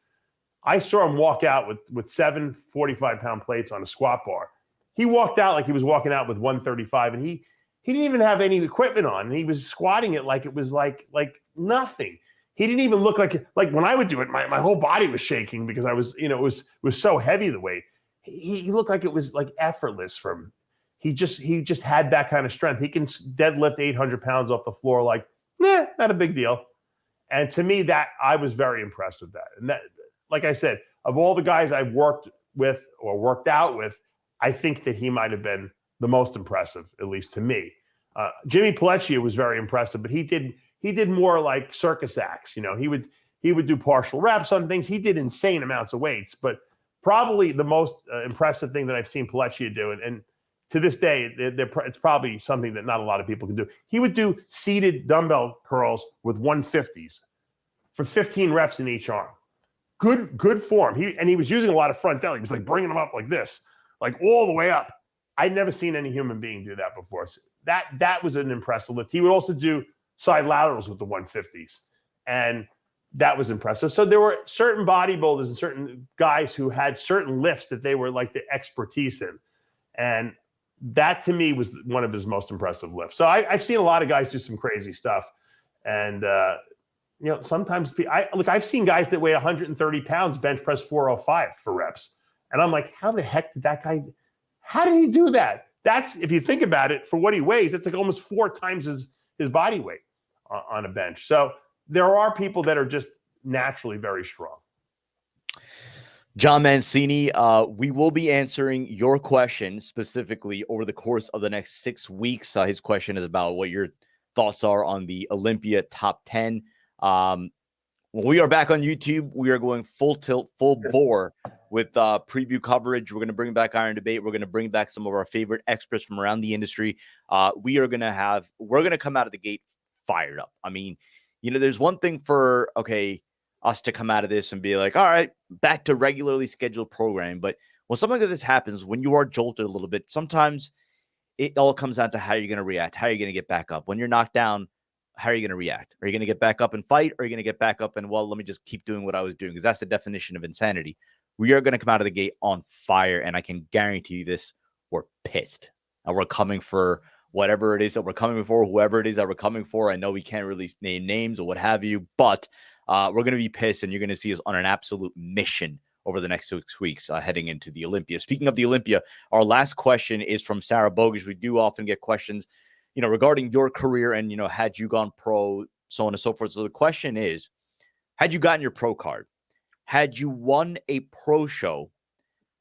I saw him walk out with 7 45-pound plates on a squat bar. He walked out like he was walking out with 135, and he didn't even have any equipment on, and he was squatting it like it was like nothing. He didn't even look like when I would do it, my whole body was shaking because I was, it was so heavy the weight. He looked like it was like effortless from. He just had that kind of strength. He can deadlift 800 pounds off the floor like, not a big deal. And to me, that I was very impressed with that. And that, like I said, of all the guys I've worked with or worked out with, I think that he might have been the most impressive, at least to me. Jimmy Pelletier was very impressive, but he did more like circus acts. He would do partial reps on things. He did insane amounts of weights, but probably the most impressive thing that I've seen Pelletier do, and to this day, it's probably something that not a lot of people can do. He would do seated dumbbell curls with 150s for 15 reps in each arm. Good form. He was using a lot of front delt. He was like bringing them up like this, like all the way up. I'd never seen any human being do that before. So that was an impressive lift. He would also do side laterals with the 150s, and that was impressive. So there were certain bodybuilders and certain guys who had certain lifts that they were like the expertise in, and that to me was one of his most impressive lifts. So I've seen a lot of guys do some crazy stuff, and sometimes I've seen guys that weigh 130 pounds bench press 405 for reps, and I'm like, how the heck did that guy? How did he do that? That's, if you think about it, for what he weighs, it's like almost 4 times his body weight on a bench. So there are people that are just naturally very strong. John Mancini, we will be answering your question specifically over the course of the next 6 weeks. His question is about what your thoughts are on the Olympia top 10. When we are back on YouTube, we are going full tilt, full bore with preview coverage. We're going to bring back Iron Debate. We're going to bring back some of our favorite experts from around the industry. We're going to come out of the gate fired up. I mean, there's one thing for, okay, us to come out of this and be like, all right, back to regularly scheduled programming. But when something like this happens, when you are jolted a little bit, sometimes it all comes down to how you're going to react, how you're going to get back up. When you're knocked down, how are you going to react? Are you going to get back up and fight? Or are you going to get back up and, well, let me just keep doing what I was doing? Because that's the definition of insanity. We are going to come out of the gate on fire. And I can guarantee you this, we're pissed. And we're coming for whatever it is that we're coming for, whoever it is that we're coming for. I know we can't really name names or what have you, but we're going to be pissed, and you're going to see us on an absolute mission over the next 6 weeks heading into the Olympia. Speaking of the Olympia, our last question is from Sarah Bogish. We do often get questions, regarding your career and, had you gone pro, so on and so forth. So the question is, had you gotten your pro card, had you won a pro show,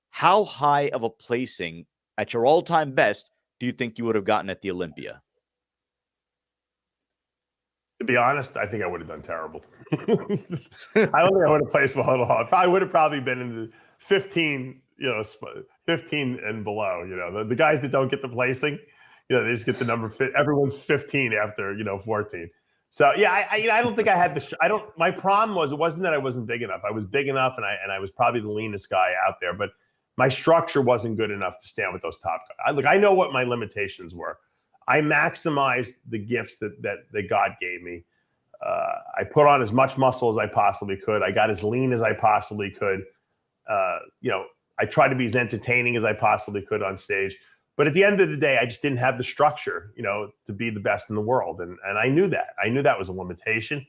how high of a placing at your all-time best do you think you would have gotten at the Olympia? To be honest, I think I would have done terrible. I don't think I would have placed well at all. I would have probably been in the 15, 15 and below. The guys that don't get the placing, they just get the number. Everyone's 15 after 14. So yeah, I don't think I had my problem was, it wasn't that I wasn't big enough. I was big enough, and I was probably the leanest guy out there, but my structure wasn't good enough to stand with those top guys. Look, I know what my limitations were. I maximized the gifts that God gave me. I put on as much muscle as I possibly could. I got as lean as I possibly could. I tried to be as entertaining as I possibly could on stage. But at the end of the day, I just didn't have the structure, to be the best in the world. And I knew that. I knew that was a limitation,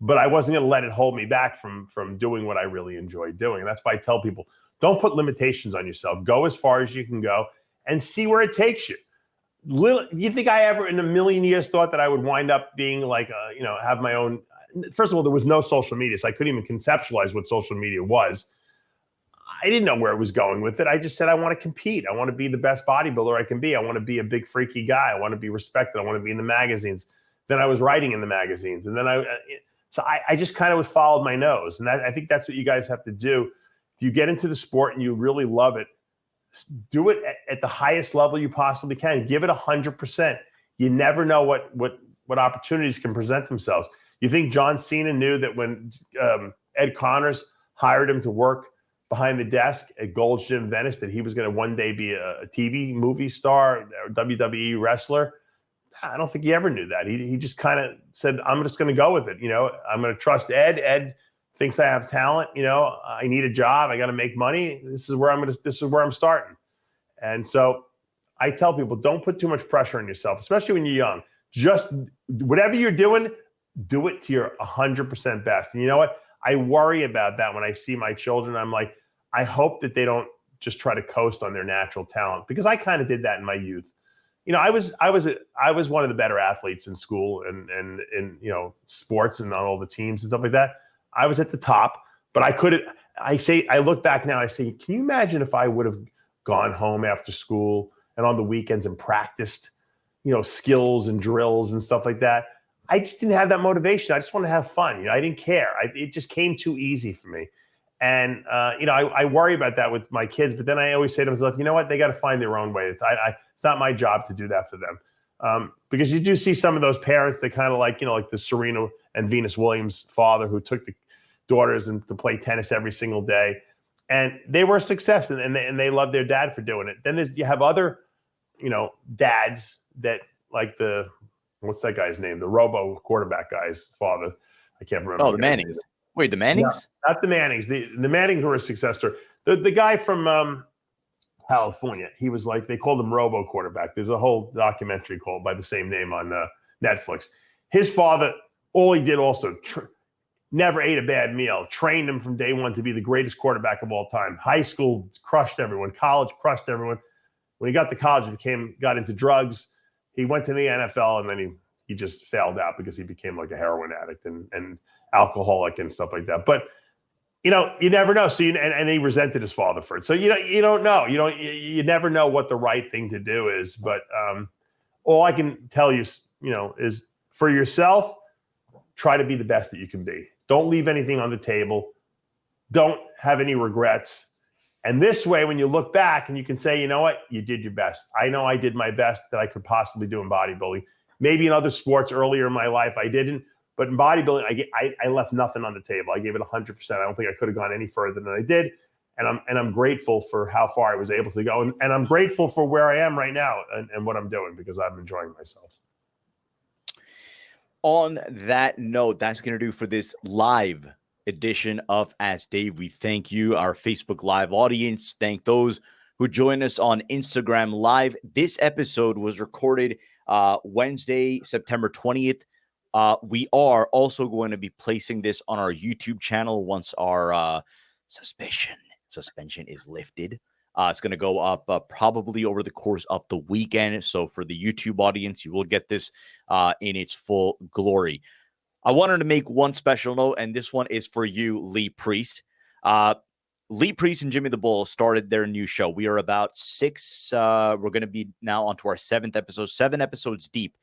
but I wasn't going to let it hold me back from doing what I really enjoyed doing. And that's why I tell people, don't put limitations on yourself. Go as far as you can go and see where it takes you. Do you think I ever in a million years thought that I would wind up being like, have my own? First of all, there was no social media, so I couldn't even conceptualize what social media was. I didn't know where it was going with it. I just said, I want to compete. I want to be the best bodybuilder I can be. I want to be a big freaky guy. I want to be respected. I want to be in the magazines. Then I was writing in the magazines. And then I just kind of followed my nose. And I think that's what you guys have to do. If you get into the sport and you really love it, do it at the highest level you possibly can. Give it 100%. You never know what opportunities can present themselves. You think John Cena knew that when Ed Connors hired him to work behind the desk at Gold's Gym Venice, that he was going to one day be a TV movie star or WWE wrestler? I don't think he ever knew that. He just kind of said, I'm just going to go with it. I'm going to trust Ed. Ed thinks I have talent. I need a job. I got to make money. This is where I'm starting. And so I tell people, don't put too much pressure on yourself, especially when you're young. Just whatever you're doing, do it to your 100% best. And you know what? I worry about that when I see my children. I'm like, I hope that they don't just try to coast on their natural talent, because I kind of did that in my youth. I was one of the better athletes in school and in sports and on all the teams and stuff like that. I was at the top, but I look back now, I say, can you imagine if I would have gone home after school and on the weekends and practiced, skills and drills and stuff like that? I just didn't have that motivation. I just wanted to have fun. I didn't care. It just came too easy for me. And, I worry about that with my kids, but then I always say to myself, you know what? They got to find their own way. It's not my job to do that for them. Because you do see some of those parents that kind of like the Serena and Venus Williams father who took the daughters to play tennis every single day. And they were a success, and they loved their dad for doing it. Then you have other, dads that like what's that guy's name? The robo quarterback guy's father. I can't remember. Oh, the Mannings. Wait, the Mannings? No, not the Mannings. The Mannings were a success story. The guy from California, he was like, they called him robo quarterback. There's a whole documentary called by the same name on Netflix. His father, all he did also, never ate a bad meal, trained him from day one to be the greatest quarterback of all time. High school crushed everyone. College crushed everyone. When he got to college, got into drugs. He went to the NFL, and then he just failed out because he became like a heroin addict and alcoholic and stuff like that. But you never know. So and he resented his father for it. So you don't know. You never know what the right thing to do is. But all I can tell you, is for yourself, try to be the best that you can be. Don't leave anything on the table. Don't have any regrets. And this way, when you look back and you can say, you know what, you did your best. I know I did my best that I could possibly do in bodybuilding. Maybe in other sports earlier in my life, I didn't. But in bodybuilding, I left nothing on the table. I gave it 100%. I don't think I could have gone any further than I did. And I'm grateful for how far I was able to go. And I'm grateful for where I am right now and what I'm doing, because I'm enjoying myself. On that note, that's going to do for this live edition of Ask Dave. We thank you, our Facebook Live audience. Thank those who join us on Instagram Live. This episode was recorded Wednesday, September 20th. We are also going to be placing this on our YouTube channel once our suspension is lifted. It's going to go up probably over the course of the weekend. So for the YouTube audience, you will get this in its full glory. I wanted to make one special note, and this one is for you, Lee Priest. Lee Priest and Jimmy the Bull started their new show. We are about we're going to be now onto our 7th episode, 7 episodes deep.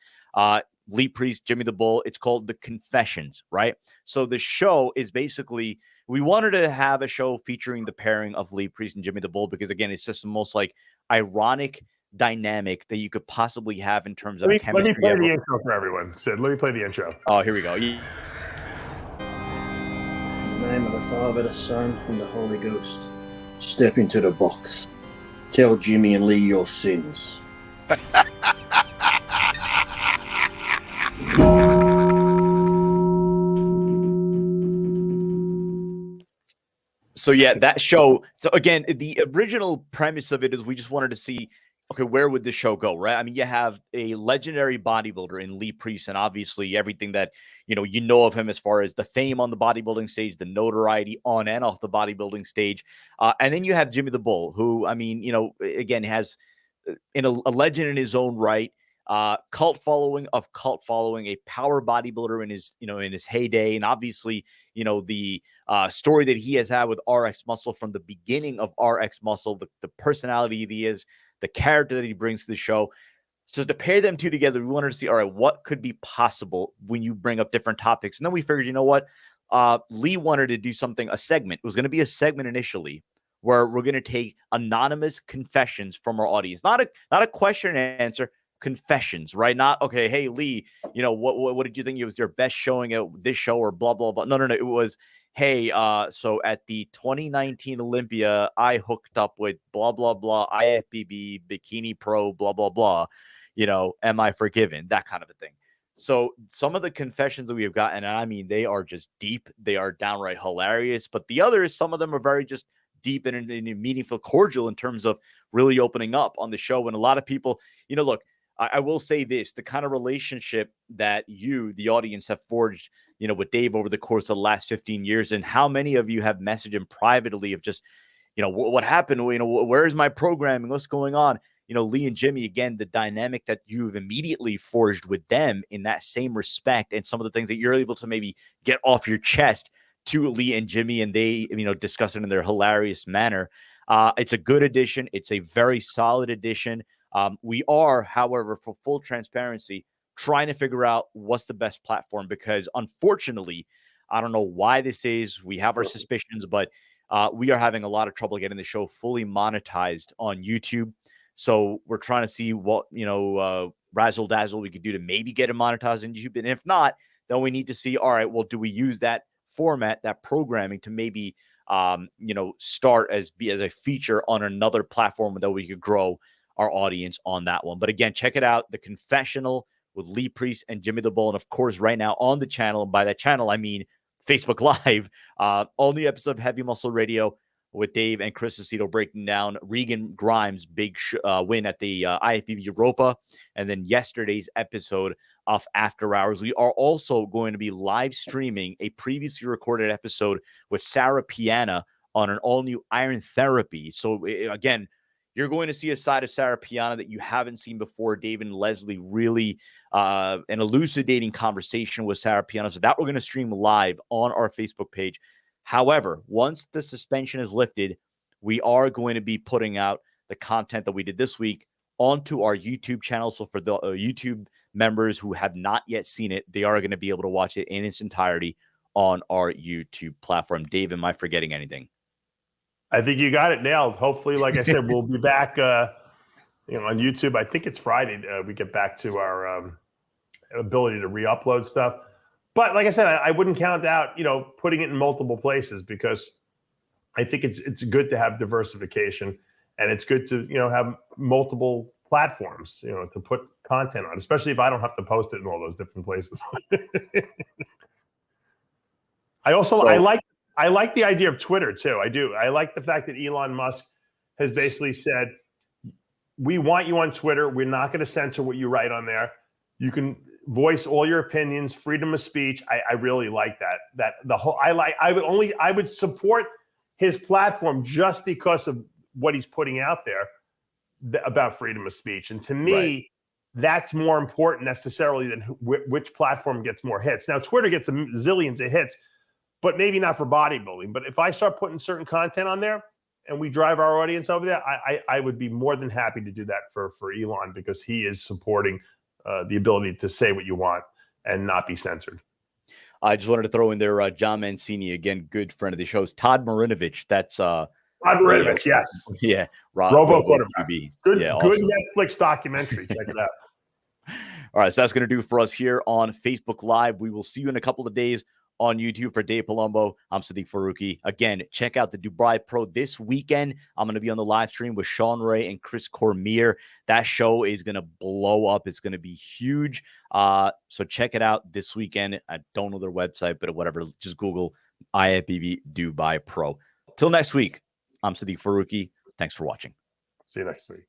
Lee Priest, Jimmy the Bull. It's called The Confessions, right? So the show is basically, we wanted to have a show featuring the pairing of Lee Priest and Jimmy the Bull because, again, it's just the most like ironic dynamic that you could possibly have in terms of chemistry. Let me play the intro for everyone. Sid, let me play the intro. Oh, here we go. In the name of the Father, the Son, and the Holy Ghost. Step into the box. Tell Jimmy and Lee your sins. So yeah, that show. So again, the original premise of it is we just wanted to see, okay, where would the show go, right? I mean, you have a legendary bodybuilder in Lee Priest, and obviously everything that you know of him as far as the fame on the bodybuilding stage, the notoriety on and off the bodybuilding stage, and then you have Jimmy the Bull, who, I mean, again, has a legend in his own right. Cult following, a power bodybuilder in his heyday, and obviously, the story that he has had with RX Muscle from the beginning of RX Muscle, the personality he is, the character that he brings to the show. So to pair them two together, we wanted to see, all right, what could be possible when you bring up different topics. And then we figured, you know what? Lee wanted to do a segment. It was going to be a segment initially where we're going to take anonymous confessions from our audience, not a question and answer. Confessions, right? Not, okay, hey Lee, what did you think it was your best showing at this show or blah blah blah. No. It was, hey, so at the 2019 Olympia, I hooked up with blah blah blah, IFBB, Bikini Pro, blah blah blah. Am I forgiven? That kind of a thing. So some of the confessions that we have gotten, and I mean, they are just deep. They are downright hilarious. But the others, some of them are very just deep and meaningful, cordial in terms of really opening up on the show. And a lot of people, look, I will say this, the kind of relationship that you, the audience, have forged, with Dave over the course of the last 15 years, and how many of you have messaged him privately of just, what happened? Where is my programming? What's going on? Lee and Jimmy, again, the dynamic that you've immediately forged with them in that same respect, and some of the things that you're able to maybe get off your chest to Lee and Jimmy, and they, discuss it in their hilarious manner. It's a good addition. It's a very solid addition. We are, however, for full transparency, trying to figure out what's the best platform, because unfortunately, I don't know why this is. We have our suspicions, but we are having a lot of trouble getting the show fully monetized on YouTube. So we're trying to see what, razzle dazzle we could do to maybe get it monetized on YouTube. And if not, then we need to see, all right, well, do we use that format, that programming to maybe, start as a feature on another platform that we could grow our audience on that one. But again, check it out. The Confessional with Lee Priest and Jimmy the Bull. And of course, right now on the channel, and by that channel, I mean Facebook Live, all new episode of Heavy Muscle Radio with Dave and Chris Aceto breaking down Regan Grimes' big win at the IFBB Europa. And then yesterday's episode of After Hours. We are also going to be live streaming a previously recorded episode with Sarah Piana on an all-new Iron Therapy. So again, you're going to see a side of Sarah Piana that you haven't seen before. Dave and Leslie really an elucidating conversation with Sarah Piana. So that we're going to stream live on our Facebook page. However, once the suspension is lifted, we are going to be putting out the content that we did this week onto our YouTube channel. So for the YouTube members who have not yet seen it, they are going to be able to watch it in its entirety on our YouTube platform. Dave, am I forgetting anything? I think you got it nailed. Hopefully, like I said, we'll be back on YouTube. I think it's Friday. We get back to our ability to re-upload stuff. But like I said, I wouldn't count out, putting it in multiple places, because I think it's good to have diversification, and it's good to, have multiple platforms, to put content on, especially if I don't have to post it in all those different places. I like the idea of Twitter too. I do. I like the fact that Elon Musk has basically said, we want you on Twitter. We're not going to censor what you write on there. You can voice all your opinions, freedom of speech. I really like that. I would support his platform just because of what he's putting out there about freedom of speech. And to me, that's more important necessarily than which platform gets more hits. Now, Twitter gets zillions of hits, but maybe not for bodybuilding. But if I start putting certain content on there and we drive our audience over there, I would be more than happy to do that for Elon, because he is supporting the ability to say what you want and not be censored. I just wanted to throw in there John Mancini, again, good friend of the show's Todd Marinovich. That's Todd Marinovich, yes. Yeah. Robo Quarterback. QB. Good, yeah, good awesome. Netflix documentary. Check it out. All right, so that's going to do for us here on Facebook Live. We will see you in a couple of days on YouTube. For Dave Palumbo, I'm Sadiq Faruqi. Again, check out the Dubai Pro this weekend. I'm going to be on the live stream with Sean Ray and Chris Cormier. That show is going to blow up. It's going to be huge. So check it out this weekend. I don't know their website, but whatever. Just Google IFBB Dubai Pro. Till next week, I'm Sadiq Faruqi. Thanks for watching. See you next week.